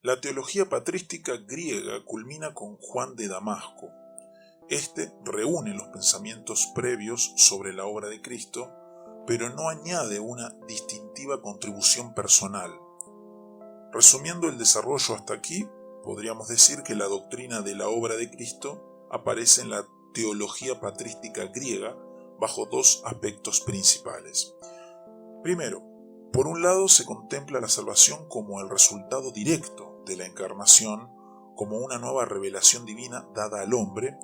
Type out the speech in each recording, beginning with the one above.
La teología patrística griega culmina con Juan de Damasco. Este reúne los pensamientos previos sobre la obra de Cristo, pero no añade una distintiva contribución personal. Resumiendo el desarrollo hasta aquí, podríamos decir que la doctrina de la obra de Cristo aparece en la teología patrística griega bajo dos aspectos principales. Primero, por un lado se contempla la salvación como el resultado directo de la encarnación, como una nueva revelación divina dada al hombre,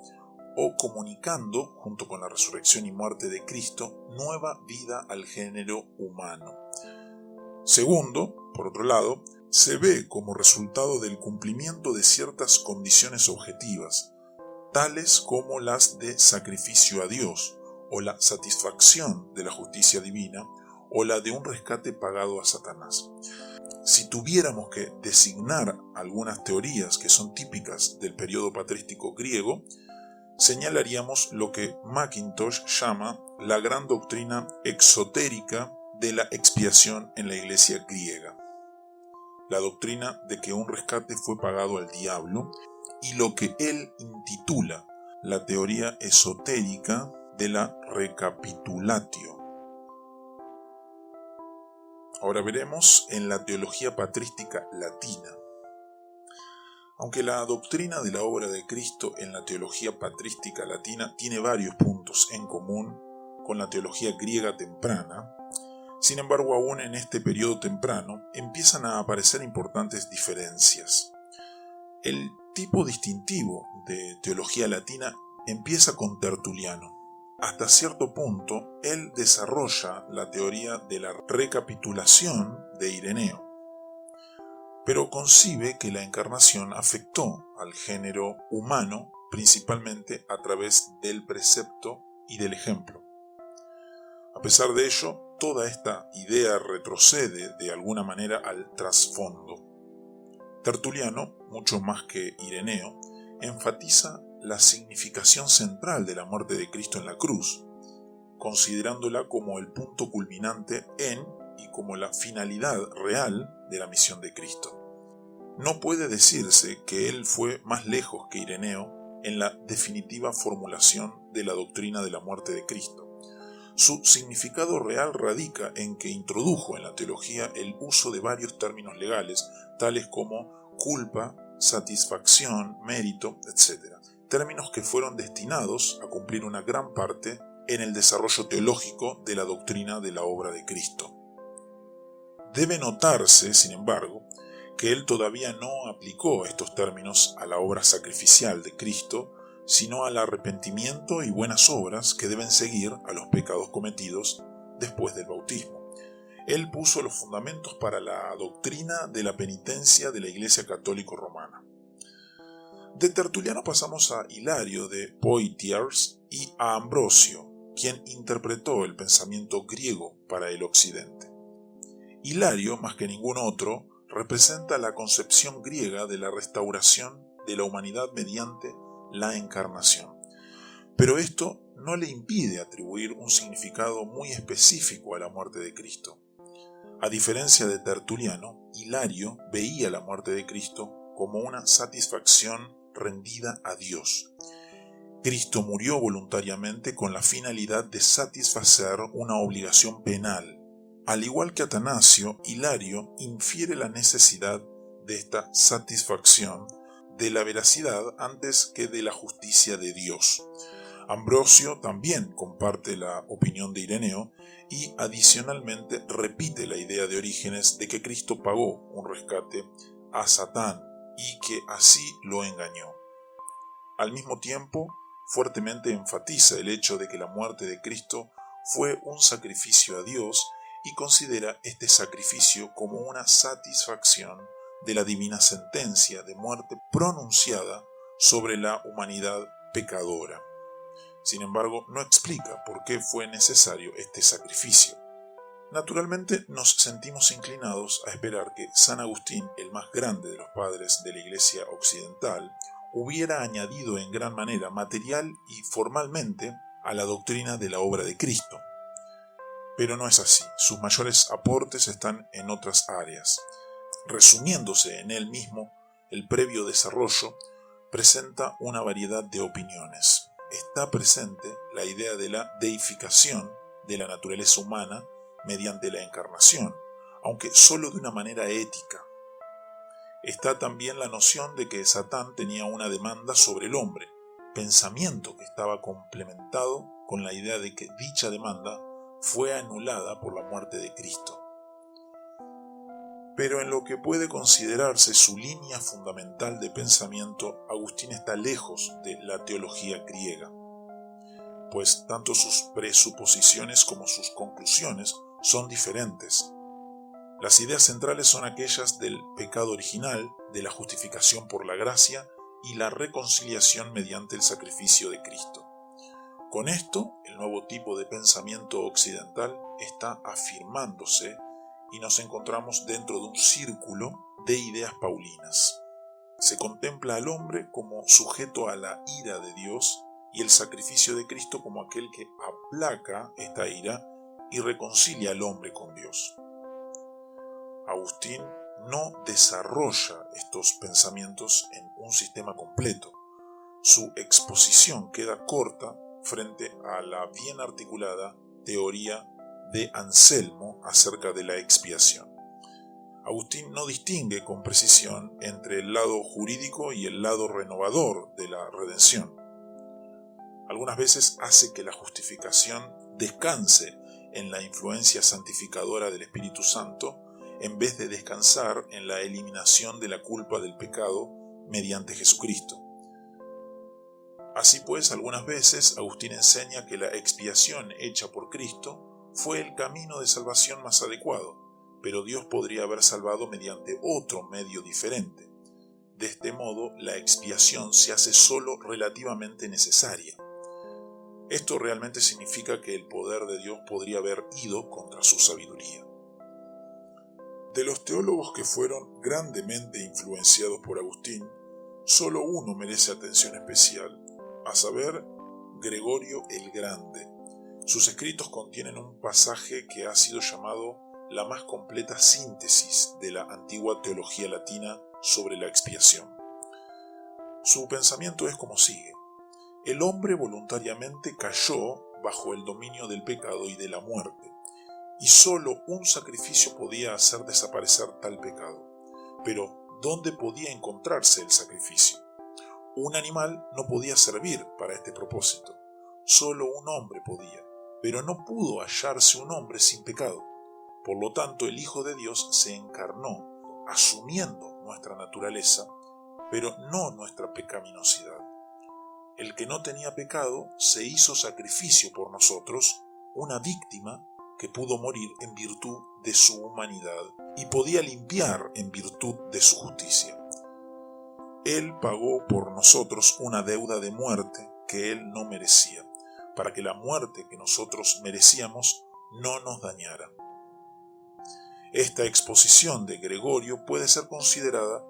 o comunicando, junto con la resurrección y muerte de Cristo, nueva vida al género humano. Segundo, por otro lado, se ve como resultado del cumplimiento de ciertas condiciones objetivas, tales como las de sacrificio a Dios, o la satisfacción de la justicia divina, o la de un rescate pagado a Satanás. Si tuviéramos que designar algunas teorías que son típicas del periodo patrístico griego, señalaríamos lo que Mackintosh llama la gran doctrina exotérica de la expiación en la iglesia griega. La doctrina de que un rescate fue pagado al diablo y lo que él intitula la teoría esotérica de la recapitulatio. Ahora veremos en la teología patrística latina. Aunque la doctrina de la obra de Cristo en la teología patrística latina tiene varios puntos en común con la teología griega temprana, sin embargo, aún en este periodo temprano empiezan a aparecer importantes diferencias. El tipo distintivo de teología latina empieza con Tertuliano. Hasta cierto punto, él desarrolla la teoría de la recapitulación de Ireneo, pero concibe que la encarnación afectó al género humano principalmente a través del precepto y del ejemplo. A pesar de ello, toda esta idea retrocede de alguna manera al trasfondo. Tertuliano, mucho más que Ireneo, enfatiza la significación central de la muerte de Cristo en la cruz, considerándola como el punto culminante en y como la finalidad real de la misión de Cristo. No puede decirse que él fue más lejos que Ireneo en la definitiva formulación de la doctrina de la muerte de Cristo. Su significado real radica en que introdujo en la teología el uso de varios términos legales, tales como culpa, satisfacción, mérito, etc. Términos que fueron destinados a cumplir una gran parte en el desarrollo teológico de la doctrina de la obra de Cristo. Debe notarse, sin embargo, que él todavía no aplicó estos términos a la obra sacrificial de Cristo, sino al arrepentimiento y buenas obras que deben seguir a los pecados cometidos después del bautismo. Él puso los fundamentos para la doctrina de la penitencia de la Iglesia Católica Romana. De Tertuliano pasamos a Hilario de Poitiers y a Ambrosio, quien interpretó el pensamiento griego para el occidente. Hilario, más que ningún otro, representa la concepción griega de la restauración de la humanidad mediante la encarnación. Pero esto no le impide atribuir un significado muy específico a la muerte de Cristo. A diferencia de Tertuliano, Hilario veía la muerte de Cristo como una satisfacción rendida a Dios. Cristo murió voluntariamente con la finalidad de satisfacer una obligación penal. Al igual que Atanasio, Hilario infiere la necesidad de esta satisfacción de la veracidad antes que de la justicia de Dios. Ambrosio también comparte la opinión de Ireneo y adicionalmente repite la idea de Orígenes de que Cristo pagó un rescate a Satán y que así lo engañó. Al mismo tiempo, fuertemente enfatiza el hecho de que la muerte de Cristo fue un sacrificio a Dios y considera este sacrificio como una satisfacción de la divina sentencia de muerte pronunciada sobre la humanidad pecadora. Sin embargo, no explica por qué fue necesario este sacrificio. Naturalmente, nos sentimos inclinados a esperar que San Agustín, el más grande de los padres de la Iglesia occidental, hubiera añadido en gran manera material y formalmente a la doctrina de la obra de Cristo. Pero no es así, sus mayores aportes están en otras áreas. resumiéndose en él mismo, el previo desarrollo presenta una variedad de opiniones. Está presente la idea de la deificación de la naturaleza humana mediante la encarnación, aunque solo de una manera ética. Está también la noción de que Satán tenía una demanda sobre el hombre, pensamiento que estaba complementado con la idea de que dicha demanda fue anulada por la muerte de Cristo. Pero en lo que puede considerarse su línea fundamental de pensamiento, Agustín está lejos de la teología griega, pues tanto sus presuposiciones como sus conclusiones son diferentes. Las ideas centrales son aquellas del pecado original, de la justificación por la gracia y la reconciliación mediante el sacrificio de Cristo. Con esto, el nuevo tipo de pensamiento occidental está afirmándose y nos encontramos dentro de un círculo de ideas paulinas. Se contempla al hombre como sujeto a la ira de Dios y el sacrificio de Cristo como aquel que aplaca esta ira y reconcilia al hombre con Dios. Agustín no desarrolla estos pensamientos en un sistema completo. Su exposición queda corta frente a la bien articulada teoría de Anselmo acerca de la expiación. Agustín no distingue con precisión entre el lado jurídico y el lado renovador de la redención. Algunas veces hace que la justificación descanse en la influencia santificadora del Espíritu Santo en vez de descansar en la eliminación de la culpa del pecado mediante Jesucristo. Así pues, algunas veces Agustín enseña que la expiación hecha por Cristo fue el camino de salvación más adecuado, pero Dios podría haber salvado mediante otro medio diferente. De este modo, la expiación se hace solo relativamente necesaria. Esto realmente significa que el poder de Dios podría haber ido contra su sabiduría. De los teólogos que fueron grandemente influenciados por Agustín, solo uno merece atención especial, a saber, Gregorio el Grande. Sus escritos contienen un pasaje que ha sido llamado la más completa síntesis de la antigua teología latina sobre la expiación. Su pensamiento es como sigue: el hombre voluntariamente cayó bajo el dominio del pecado y de la muerte, y solo un sacrificio podía hacer desaparecer tal pecado. Pero, ¿dónde podía encontrarse el sacrificio? Un animal no podía servir para este propósito, solo un hombre podía, pero no pudo hallarse un hombre sin pecado. Por lo tanto, el Hijo de Dios se encarnó, asumiendo nuestra naturaleza, pero no nuestra pecaminosidad. El que no tenía pecado se hizo sacrificio por nosotros, una víctima que pudo morir en virtud de su humanidad y podía limpiar en virtud de su justicia. Él pagó por nosotros una deuda de muerte que Él no merecía, para que la muerte que nosotros merecíamos no nos dañara. Esta exposición de Gregorio puede ser considerada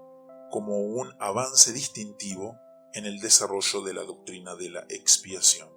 como un avance distintivo en el desarrollo de la doctrina de la expiación.